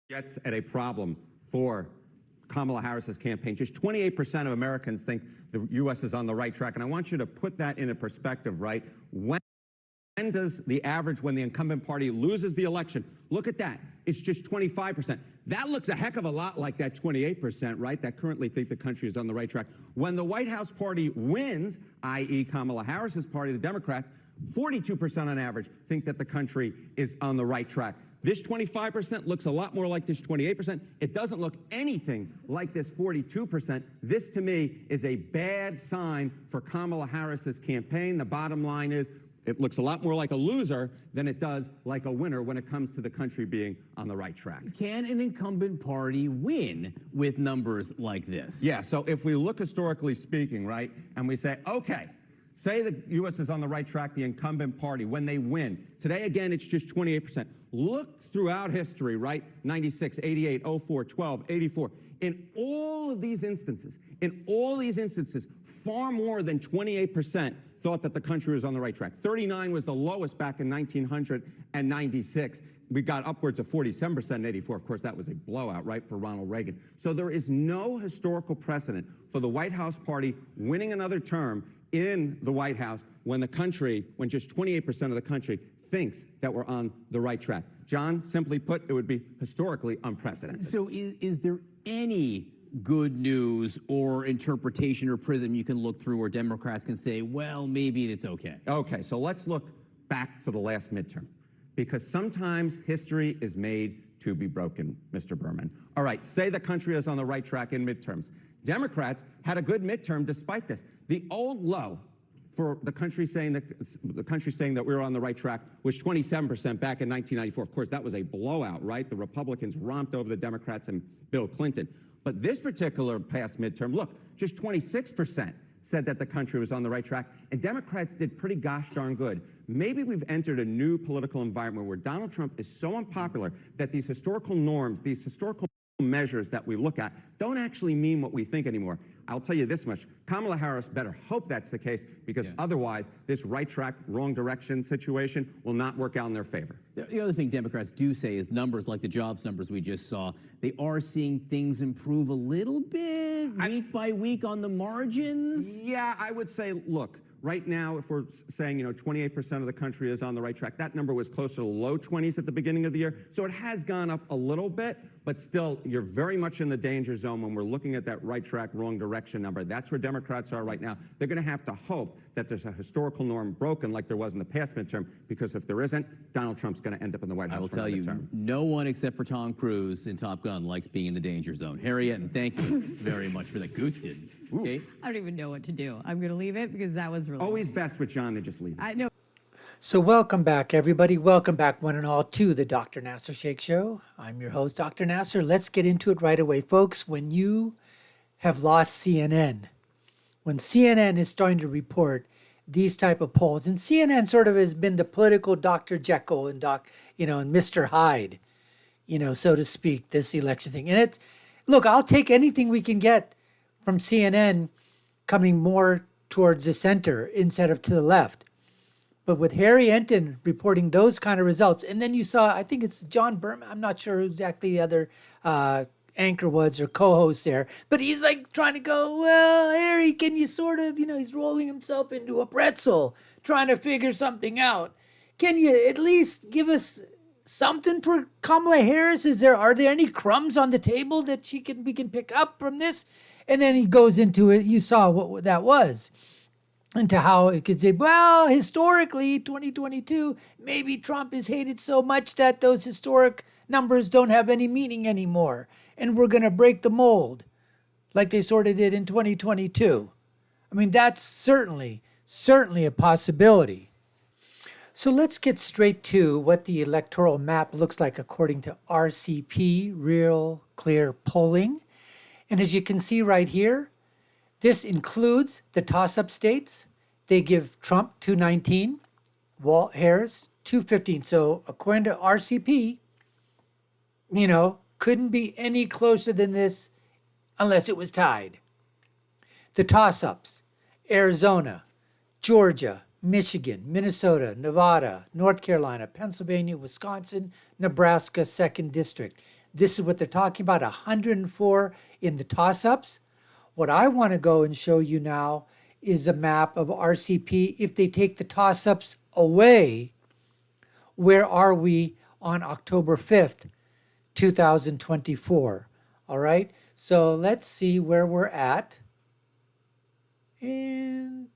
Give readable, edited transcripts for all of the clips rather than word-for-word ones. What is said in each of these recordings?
gets at a problem for Kamala Harris's campaign. Just 28% of Americans think the U.S. is on the right track. And I want you to put that into perspective, right? When does the average, when the incumbent party loses the election? Look at that. It's just 25%. That looks a heck of a lot like that 28%, right, that currently think the country is on the right track. When the White House party wins, i.e. Kamala Harris's party, the Democrats, 42% on average think that the country is on the right track. This 25% looks a lot more like this 28%. It doesn't look anything like this 42%. This, to me, is a bad sign for Kamala Harris's campaign. The bottom line is it looks a lot more like a loser than it does like a winner when it comes to the country being on the right track. Can an incumbent party win with numbers like this? Yeah, so if we look historically speaking, right, and we say, okay, say the U.S. is on the right track, the incumbent party, when they win. Today, again, it's just 28%. Look throughout history, right? 96, 88, 04, 12, 84. In all of these instances, far more than 28% thought that the country was on the right track. 39 was the lowest back in 1996. We got upwards of 47% in 84. Of course, that was a blowout, right, for Ronald Reagan. So there is no historical precedent for the White House party winning another term in the White House when just 28% of the country thinks that we're on the right track. John, simply put, it would be historically unprecedented. So is there any good news or interpretation or prism you can look through where Democrats can say, well, maybe it's okay? Okay, so let's look back to the last midterm, because sometimes history is made to be broken, Mr. Berman. All right, say the country is on the right track in midterms. Democrats had a good midterm despite this. The old low for the country saying that we were on the right track was 27% back in 1994. Of course, that was a blowout, right? The Republicans romped over the Democrats and Bill Clinton. But this particular past midterm, look, just 26% said that the country was on the right track, and Democrats did pretty gosh darn good. Maybe we've entered a new political environment where Donald Trump is so unpopular that these historical norms, these historical measures that we look at don't actually mean what we think anymore. I'll tell you this much, Kamala Harris better hope that's the case, because otherwise this right track, wrong direction situation will not work out in their favor. The other thing Democrats do say is numbers like the jobs numbers we just saw, they are seeing things improve a little bit week by week on the margins. Yeah, I would say, look, right now, if we're saying, 28% of the country is on the right track, that number was closer to low 20s at the beginning of the year. So it has gone up a little bit, but still, you're very much in the danger zone when we're looking at that right track, wrong direction number. That's where Democrats are right now. They're going to have to hope that there's a historical norm broken like there was in the past midterm, because if there isn't, Donald Trump's going to end up in the White House. I will tell you, no one except for Tom Cruise in Top Gun likes being in the danger zone. Harriet, and thank you very much for that. Goose did. Okay? I don't even know what to do. I'm going to leave it because that was really always best with John to just leave it. I know. So welcome back, everybody. Welcome back, one and all, to the Dr. Nassar Sheikh Show. I'm your host, Dr. Nassar. Let's get into it right away. Folks, when you have lost CNN, when CNN is starting to report these type of polls, and CNN sort of has been the political Dr. Jekyll and and Mr. Hyde, so to speak, this election thing. And look, I'll take anything we can get from CNN coming more towards the center instead of to the left. But with Harry Enten reporting those kind of results, and then you saw, I think it's John Berman, I'm not sure who exactly the other anchor was or co-host there, but he's like trying to go, well, Harry, can you sort of, he's rolling himself into a pretzel, trying to figure something out. Can you at least give us something for Kamala Harris? Are there any crumbs on the table that we can pick up from this? And then he goes into it. You saw what that was. Into how it could say, well, historically, 2022, maybe Trump is hated so much that those historic numbers don't have any meaning anymore. And we're going to break the mold like they sort of did in 2022. I mean, that's certainly a possibility. So let's get straight to what the electoral map looks like according to RCP, Real Clear Polling. And as you can see right here, this includes the toss-up states. They give Trump 219, Harris 215. So according to RCP, couldn't be any closer than this unless it was tied. The toss-ups, Arizona, Georgia, Michigan, Minnesota, Nevada, North Carolina, Pennsylvania, Wisconsin, Nebraska, 2nd District. This is what they're talking about, 104 in the toss-ups. What I want to go and show you now is a map of RCP. If they take the toss-ups away, where are we on October 5th, 2024? All right, so let's see where we're at. And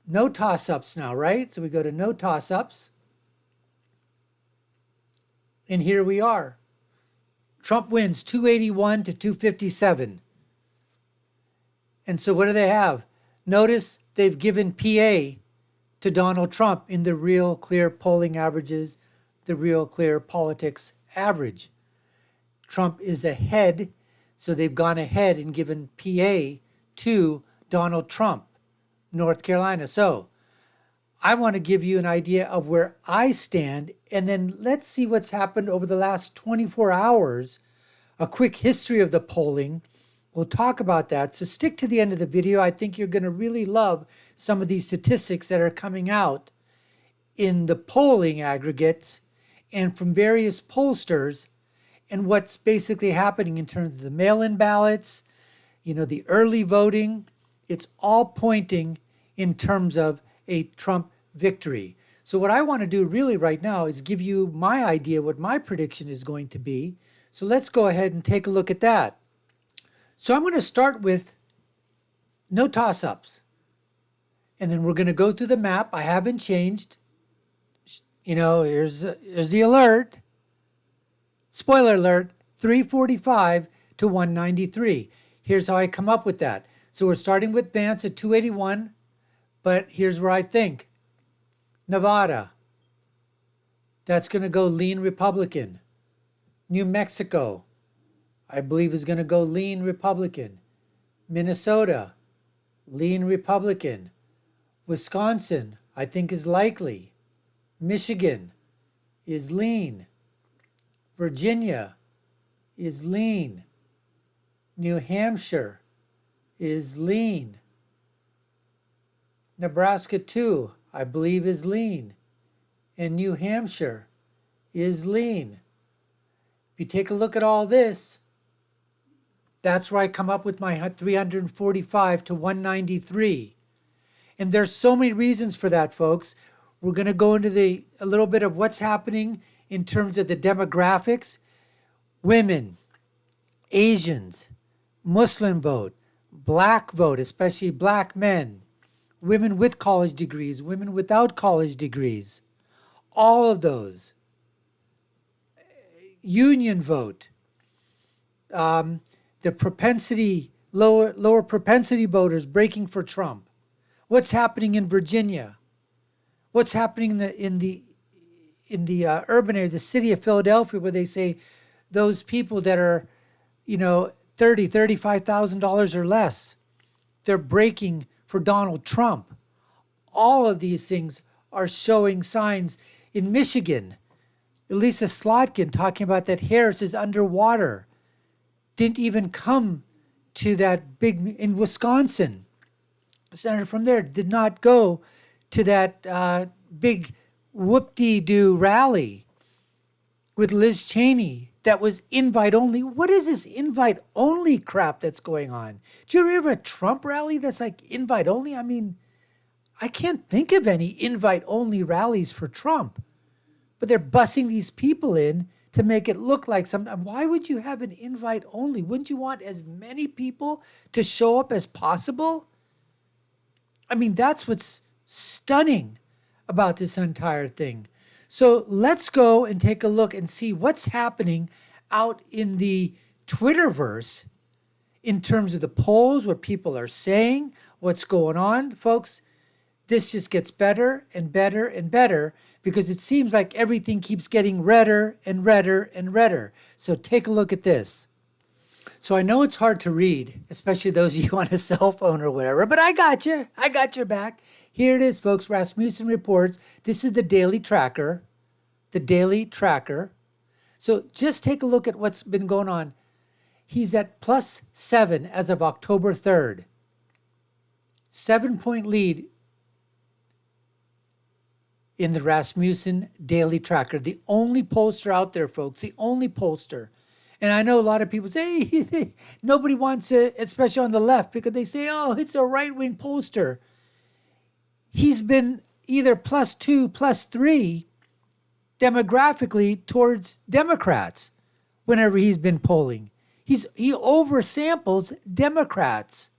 no toss-ups now, right? So we go to no toss-ups. And here we are. Trump wins 281 to 257. And so what do they have? Notice they've given PA to Donald Trump in the Real Clear polling averages, the Real Clear politics average. Trump is ahead, so they've gone ahead and given PA to Donald Trump, North Carolina. So I want to give you an idea of where I stand, and then let's see what's happened over the last 24 hours, a quick history of the polling. We'll talk about that. So stick to the end of the video. I think you're going to really love some of these statistics that are coming out in the polling aggregates and from various pollsters, and what's basically happening in terms of the mail-in ballots, the early voting. It's all pointing in terms of a Trump victory. So what I want to do really right now is give you my idea what my prediction is going to be. So let's go ahead and take a look at that. So I'm going to start with no toss-ups. And then we're going to go through the map. I haven't changed. Here's the alert. Spoiler alert, 345 to 193. Here's how I come up with that. So we're starting with Vance at 281, but here's where I think. Nevada, that's going to go lean Republican. New Mexico, I believe is going to go lean Republican. Minnesota, lean Republican. Wisconsin, I think is likely. Michigan is lean. Virginia is lean. New Hampshire is lean. Nebraska too, I believe is lean. And New Hampshire is lean. If you take a look at all this, that's where I come up with my 345 to 193. And there's so many reasons for that, folks. We're going to go into a little bit of what's happening in terms of the demographics. Women, Asians, Muslim vote, black vote, especially black men, women with college degrees, women without college degrees, all of those. Union vote, the propensity, lower propensity voters breaking for Trump. What's happening in Virginia? What's happening in the urban area, the city of Philadelphia, where they say those people that are, $35,000 or less, they're breaking for Donald Trump. All of these things are showing signs. In Michigan, Elisa Slotkin talking about that Harris is underwater, didn't even come to that big. In Wisconsin, the senator from there did not go to that big whoop-de-doo rally with Liz Cheney that was invite only. What is this invite only crap that's going on? Do you ever hear of a Trump rally that's like invite only? I mean, I can't think of any invite only rallies for Trump, but they're bussing these people in to make it look like something. Why would you have an invite only? Wouldn't you want as many people to show up as possible? I mean, that's what's stunning about this entire thing. So let's go and take a look and see what's happening out in the Twitterverse in terms of the polls, what people are saying, what's going on. Folks, this just gets better and better and better because it seems like everything keeps getting redder and redder and redder. So take a look at this. So I know it's hard to read, especially those of you on a cell phone or whatever, but I got you. I got your back. Here it is, folks. Rasmussen reports. This is the daily tracker. The daily tracker. So just take a look at what's been going on. He's at +7 as of October 3rd. 7-point lead in the Rasmussen daily tracker. The only pollster out there, folks. The only pollster. And I know a lot of people say nobody wants it, especially on the left, because they say, oh, it's a right-wing pollster. He's been either +2, +3 demographically towards Democrats whenever he's been polling. He oversamples Democrats.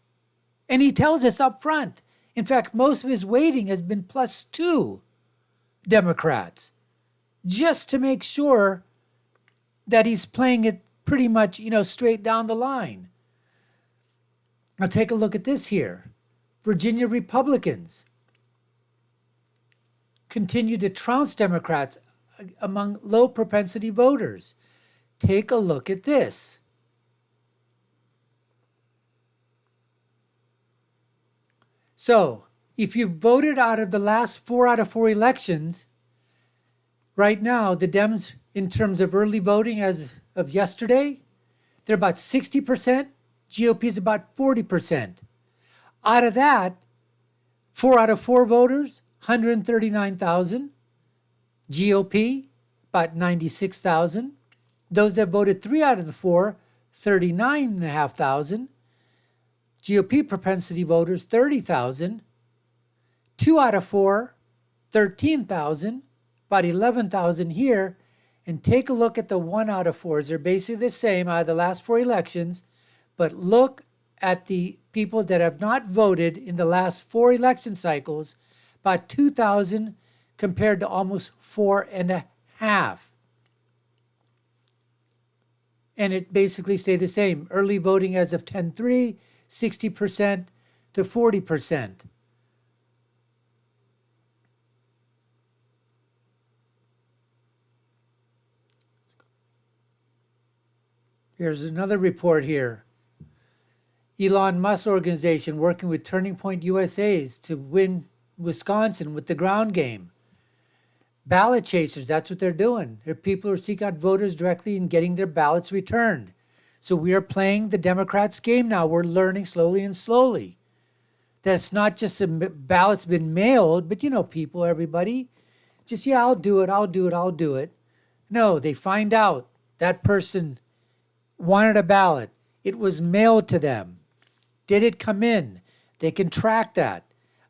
And he tells us up front. In fact, most of his weighting has been +2 Democrats, just to make sure that he's playing it pretty much, straight down the line. Now take a look at this here. Virginia Republicans continue to trounce Democrats among low propensity voters. Take a look at this. So, if you voted out of the last 4 out of 4 elections, right now, the Dems, in terms of early voting as of yesterday, they're about 60%. GOP is about 40%. Out of that, 4 out of 4 voters, 139,000. GOP, about 96,000. Those that voted 3 out of the 4, 39,500. GOP propensity voters, 30,000. 2 out of 4, 13,000. About 11,000 here. And take a look at the 1 out of 4s. They're basically the same out of the last 4 elections. But look at the people that have not voted in the last 4 election cycles. About 2,000 compared to almost 4.5. And it basically stayed the same. Early voting as of 10/3, 60% to 40%. Here's another report here. Elon Musk organization working with Turning Point USA's to win Wisconsin with the ground game. Ballot chasers, that's what they're doing. They're people who seek out voters directly and getting their ballots returned. So we are playing the Democrats' game now. We're learning slowly and slowly that it's not just the ballot's been mailed, but people, everybody, just, yeah, I'll do it. No, they find out that person wanted a ballot. It was mailed to them. Did it come in? They can track that.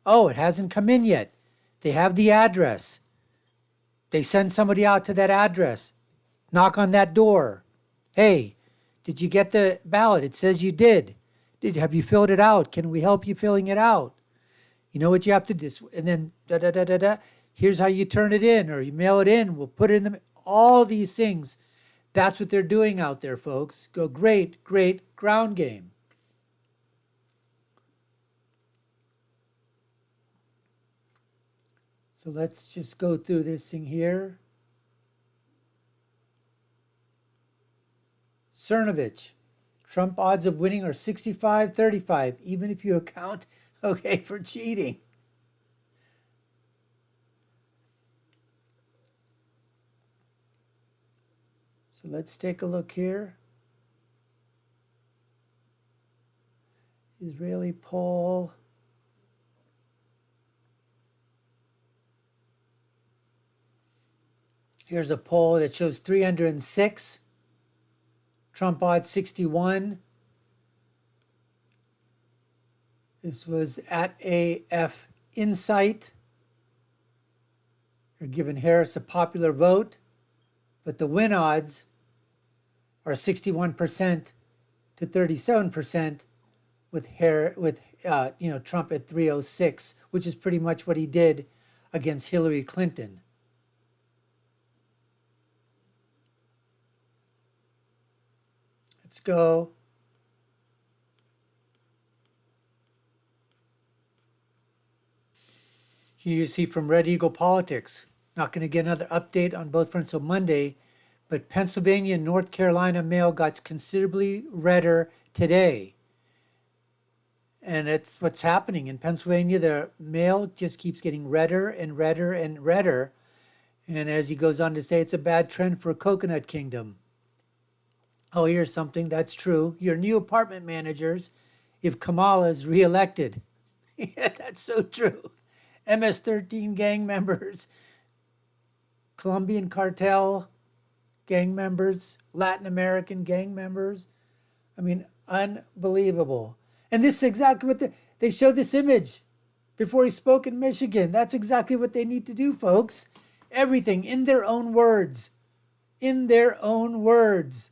Oh, it hasn't come in yet. They have the address. They send somebody out to that address. Knock on that door. Hey, did you get the ballot? It says you did. Have you filled it out? Can we help you filling it out? You know what you have to do? And then here's how you turn it in, or you mail it in. We'll put it in all these things. That's what they're doing out there, folks. Go great ground game. So let's just go through this thing here. Cernovich, Trump odds of winning are 65-35, even if you account, for cheating. So let's take a look here. Israeli poll. Here's a poll that shows 306. Trump odds 61. This was at AF Insight. They're giving Harris a popular vote, but the win odds are 61% to 37% with Trump at 306, which is pretty much what he did against Hillary Clinton. Let's go. Here you see from Red Eagle Politics. Not going to get another update on both fronts on Monday, but Pennsylvania and North Carolina mail got considerably redder today. And that's what's happening. In Pennsylvania, the mail just keeps getting redder and redder and redder. And as he goes on to say, it's a bad trend for Coconut Kingdom. Oh, here's something that's true. Your new apartment managers, if Kamala is reelected. Yeah, that's so true. MS-13 gang members, Colombian cartel, gang members, Latin American gang members. I mean, unbelievable. And this is exactly what they showed this image before he spoke in Michigan. That's exactly what they need to do, folks. Everything in their own words. In their own words.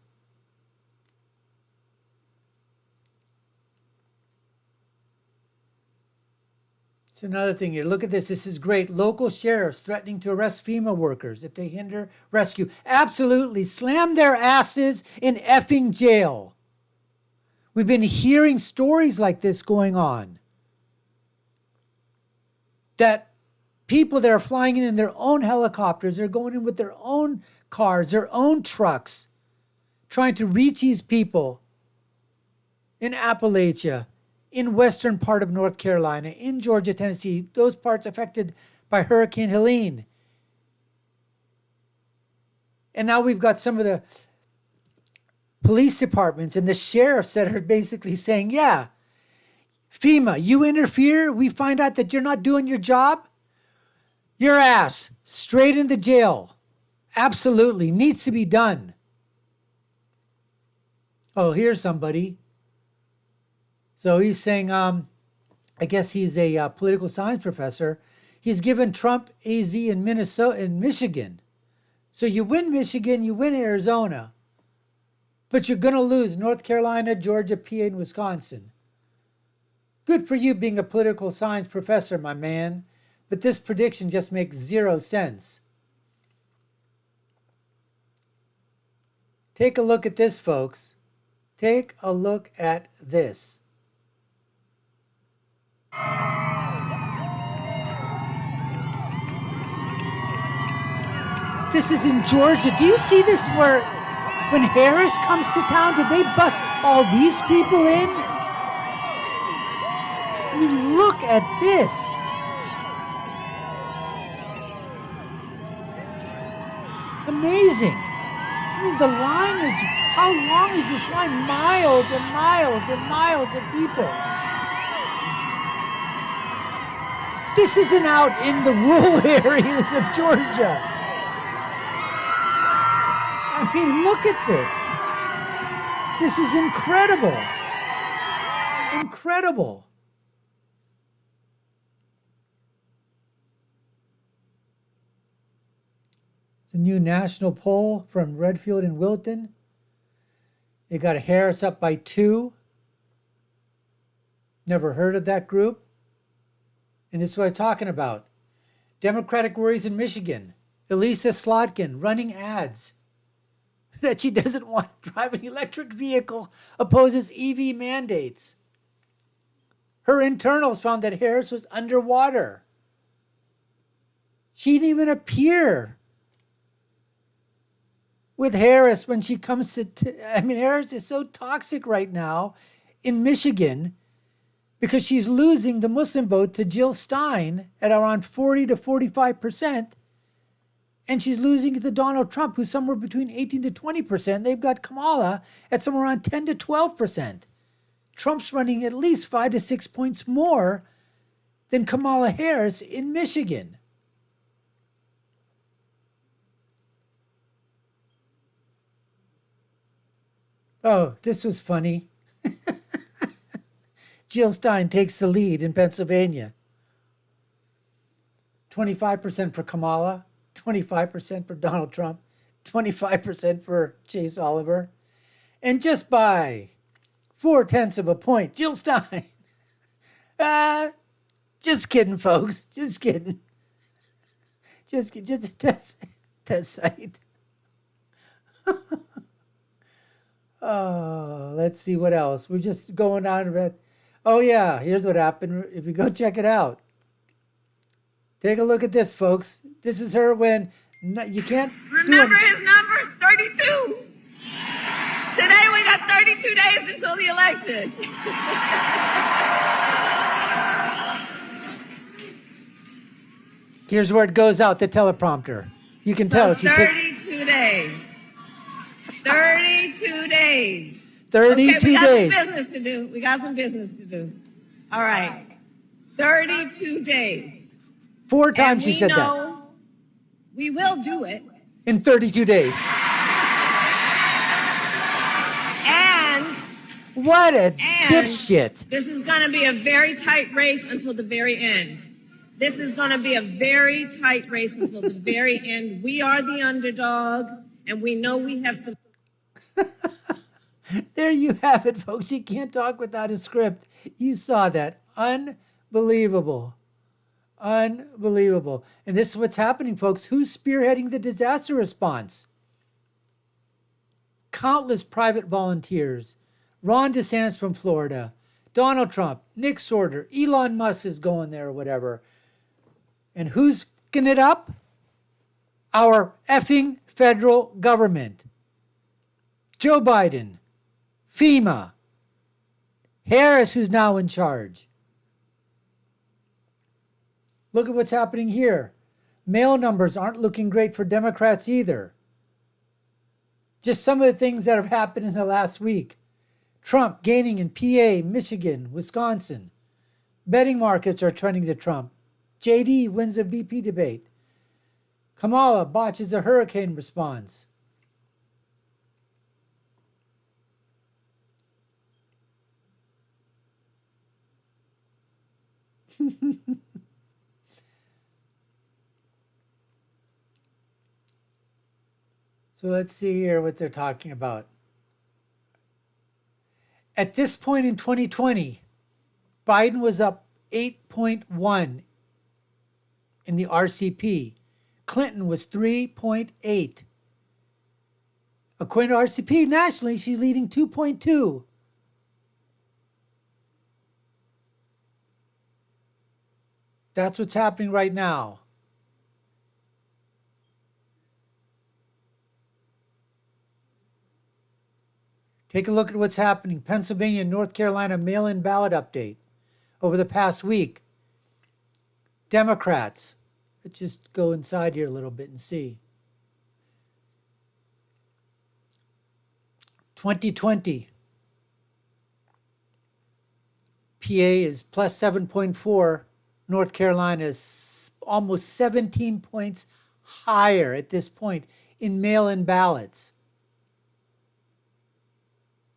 It's another thing here. Look at this. This is great. Local sheriffs threatening to arrest FEMA workers if they hinder rescue. Absolutely. Slam their asses in effing jail. We've been hearing stories like this going on. That people that are flying in their own helicopters, they're going in with their own cars, their own trucks, trying to reach these people in Appalachia, in western part of North Carolina, in Georgia, Tennessee, those parts affected by Hurricane Helene. And now we've got some of the police departments and the sheriffs that are basically saying, yeah, FEMA, you interfere, we find out that you're not doing your job, your ass straight into jail. Absolutely, needs to be done. Oh, here's somebody. So he's saying, I guess he's a political science professor. He's given Trump AZ in Minnesota and Michigan. So you win Michigan, you win Arizona, but you're going to lose North Carolina, Georgia, PA, and Wisconsin. Good for you being a political science professor, my man. But this prediction just makes zero sense. Take a look at this, folks. Take a look at this. This is in Georgia. Do you see this where when Harris comes to town, did they bust all these people in? I mean, look at this. It's amazing. I mean, the line is, how long is this line? Miles and miles and miles of people. This isn't out in the rural areas of Georgia. I mean, look at this. This is incredible. Incredible. It's a new national poll from Redfield and Wilton. They got Harris up by 2. Never heard of that group. And this is what I'm talking about. Democratic worries in Michigan. Elisa Slotkin running ads that she doesn't want to drive an electric vehicle, opposes EV mandates. Her internals found that Harris was underwater. She didn't even appear with Harris when she comes to, Harris is so toxic right now in Michigan because she's losing the Muslim vote to Jill Stein at around 40 to 45%. And she's losing it to Donald Trump, who's somewhere between 18 to 20%. They've got Kamala at somewhere around 10 to 12%. Trump's running at least 5 to 6 points more than Kamala Harris in Michigan. Oh, this was funny. Jill Stein takes the lead in Pennsylvania. 25% for Kamala, 25% for Donald Trump, 25% for Chase Oliver. And just by 0.4 of a point, Jill Stein. Just kidding, folks. Just kidding. Just test site. Oh, let's see what else. We're just going on a bit. Oh, yeah, here's what happened. If you go check it out. Take a look at this, folks. This is her when you can't... Remember his number? 32. Today we got 32 days until the election. Here's where it goes out, the teleprompter. You can tell. She's 32 days. 32 days. 32 okay, we got days. some business to do. We got some business to do. All right. 32 days. 4 times she said that. We will do it. In 32 days. What a And dipshit. this is going to be a very tight race until the very end. This is going to be a very tight race until the very end. We are the underdog, and we know we have some. There you have it, folks. You can't talk without a script. You saw that. Unbelievable. Unbelievable. And this is what's happening, folks. Who's spearheading the disaster response? Countless private volunteers. Ron DeSantis from Florida, Donald Trump, Nick Sorter, Elon Musk is going there or whatever. And who's picking it up? Our effing federal government. Joe Biden, FEMA, Harris, who's now in charge. Look at what's happening here. Mail numbers aren't looking great for Democrats either. Just some of the things that have happened in the last week. Trump gaining in PA, Michigan, Wisconsin. Betting markets are trending to Trump. JD wins a VP debate. Kamala botches a hurricane response. So let's see here what they're talking about. At this point in 2020, Biden was up 8.1 in the RCP. Clinton was 3.8. According to RCP, nationally, she's leading 2.2. That's what's happening right now. Take a look at what's happening. Pennsylvania and North Carolina mail-in ballot update over the past week. Democrats. Let's just go inside here a little bit and see. 2020. PA is plus 7.4. North Carolina is almost 17 points higher at this point in mail-in ballots.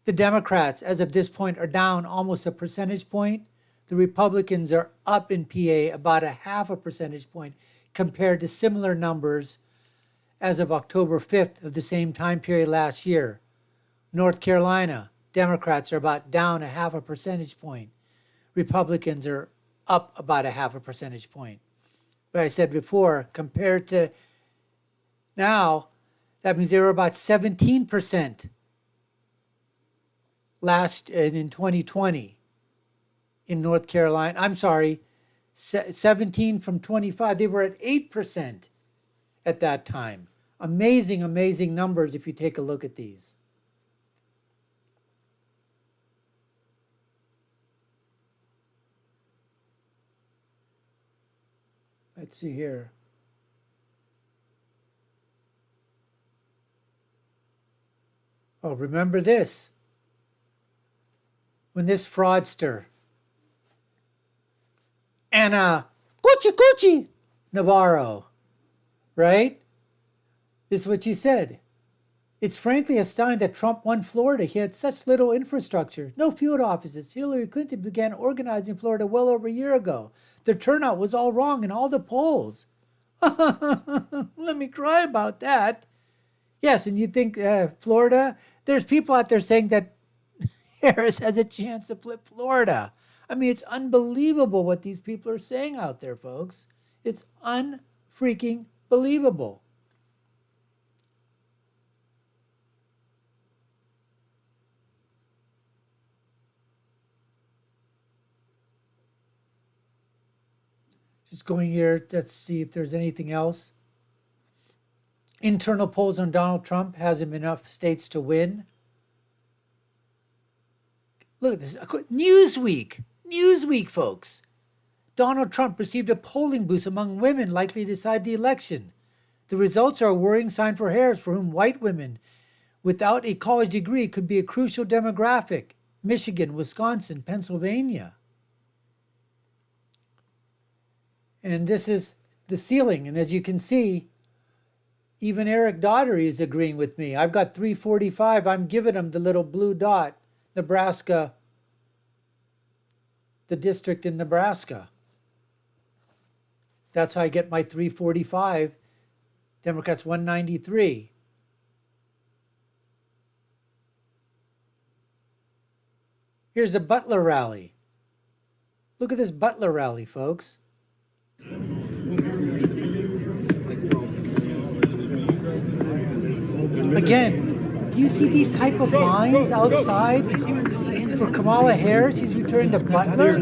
The Democrats, as of this point, are down almost a percentage point. The Republicans are up in PA about a half a percentage point compared to similar numbers as of October 5th of the same time period last year. North Carolina, Democrats are about down a half a percentage point. Republicans are up about a half a percentage point. But I said before, compared to now, that means they were about 17% in 2020 in North Carolina. I'm sorry, 17 from 25. They were at 8% at that time. Amazing, amazing numbers if you take a look at these. Let's see here. Oh, remember this. When this fraudster, Anna Cucci Navarro, right? This is what she said. It's frankly astounding that Trump won Florida. He had such little infrastructure, no field offices. Hillary Clinton began organizing Florida well over a year ago. The turnout was all wrong in all the polls. Let me cry about that. Yes, and you think Florida, there's people out there saying that Harris has a chance to flip Florida. I mean, it's unbelievable what these people are saying out there, folks. It's unfreaking believable. Just going here, let's see if there's anything else. Internal polls on Donald Trump has him enough states to win. Look at this. Newsweek, folks. Donald Trump received a polling boost among women likely to decide the election. The results are a worrying sign for Harris, for whom white women without a college degree could be a crucial demographic. Michigan, Wisconsin, Pennsylvania. And this is the ceiling. And as you can see, even Eric Daugherty is agreeing with me. I've got 345. I'm giving him the little blue dot Nebraska, the district in Nebraska. That's how I get my 345. Democrats 193. Here's a Butler rally. Look at this Butler rally, folks. Again, do you see these type of lines outside for Kamala Harris? He's returning to Butler. I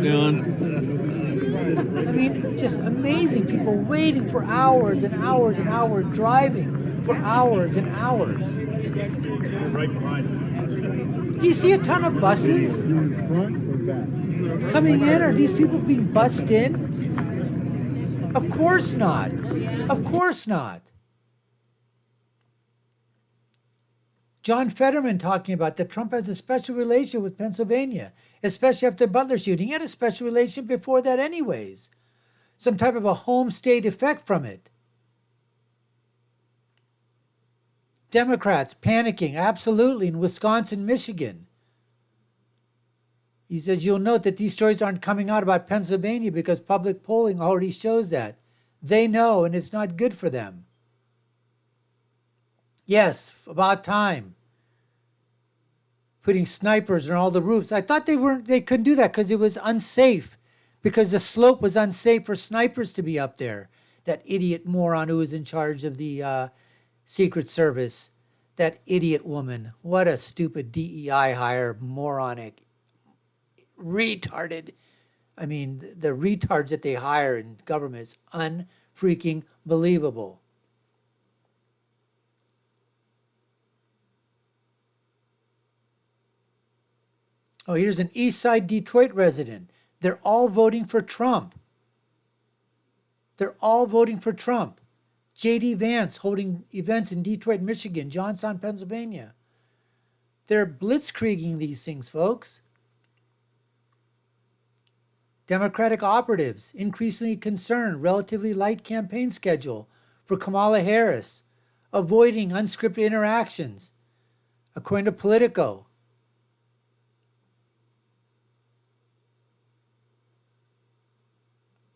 mean, just amazing. People waiting for hours and hours and hours, driving for hours and hours. Do you see a ton of buses coming in? Are these people being bussed in? Of course not. Of course not. John Fetterman talking about that Trump has a special relation with Pennsylvania, especially after the Butler shooting. He had a special relation before that anyways. Some type of a home state effect from it. Democrats panicking, absolutely, in Wisconsin, Michigan. He says, you'll note that these stories aren't coming out about Pennsylvania because public polling already shows that. They know, and it's not good for them. Yes, about time. Putting snipers on all the roofs. I thought they couldn't do that because it was unsafe, because the slope was unsafe for snipers to be up there. That idiot moron who was in charge of the Secret Service, that idiot woman. What a stupid DEI hire, moronic, retarded. I mean, the retards that they hire in government is unfreaking believable. Oh, here's an East Side Detroit resident. They're all voting for Trump. They're all voting for Trump. J.D. Vance holding events in Detroit, Michigan, Johnstown, Pennsylvania. They're blitzkrieging these things, folks. Democratic operatives increasingly concerned, relatively light campaign schedule for Kamala Harris, avoiding unscripted interactions, according to Politico.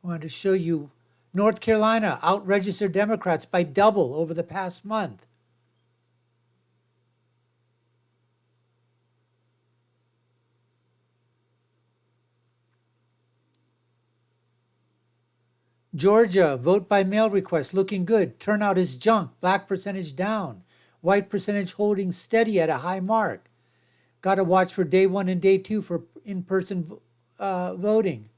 I wanted to show you North Carolina out-registered Democrats by double over the past month. Georgia, vote by mail request looking good. Turnout is junk. Black percentage down. White percentage holding steady at a high mark. Got to watch for day 1 and day 2 for in-person voting.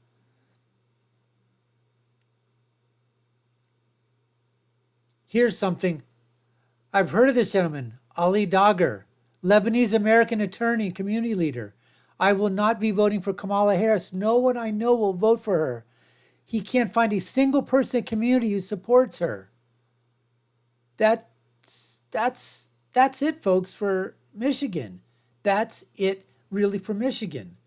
Here's something. I've heard of this gentleman, Ali Dagher, Lebanese American attorney, community leader. I will not be voting for Kamala Harris. No one I know will vote for her. He can't find a single person in the community who supports her. That's it, folks, for Michigan. That's it really for Michigan.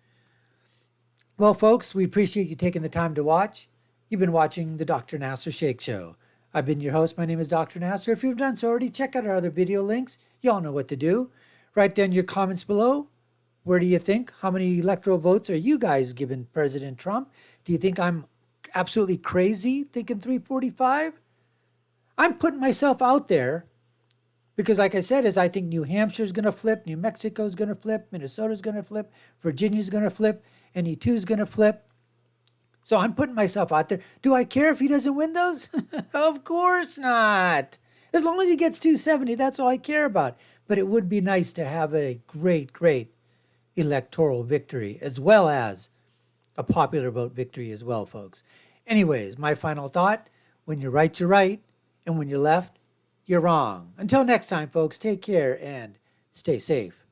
Well, folks, we appreciate you taking the time to watch. You've been watching the Dr. Nassar Sheikh Show. I've been your host. My name is Dr. Nassar. If you've done so already, check out our other video links. You all know what to do. Write down your comments below. Where do you think? How many electoral votes are you guys giving President Trump? Do you think I'm absolutely crazy thinking 345? I'm putting myself out there because, like I said, I think New Hampshire's going to flip, New Mexico's going to flip, Minnesota's going to flip, Virginia's going to flip, NE2's going to flip. So I'm putting myself out there. Do I care if he doesn't win those? Of course not. As long as he gets 270, that's all I care about. But it would be nice to have a great, great electoral victory, as well as a popular vote victory as well, folks. Anyways, my final thought, when you're right, you're right. And when you're left, you're wrong. Until next time, folks, take care and stay safe.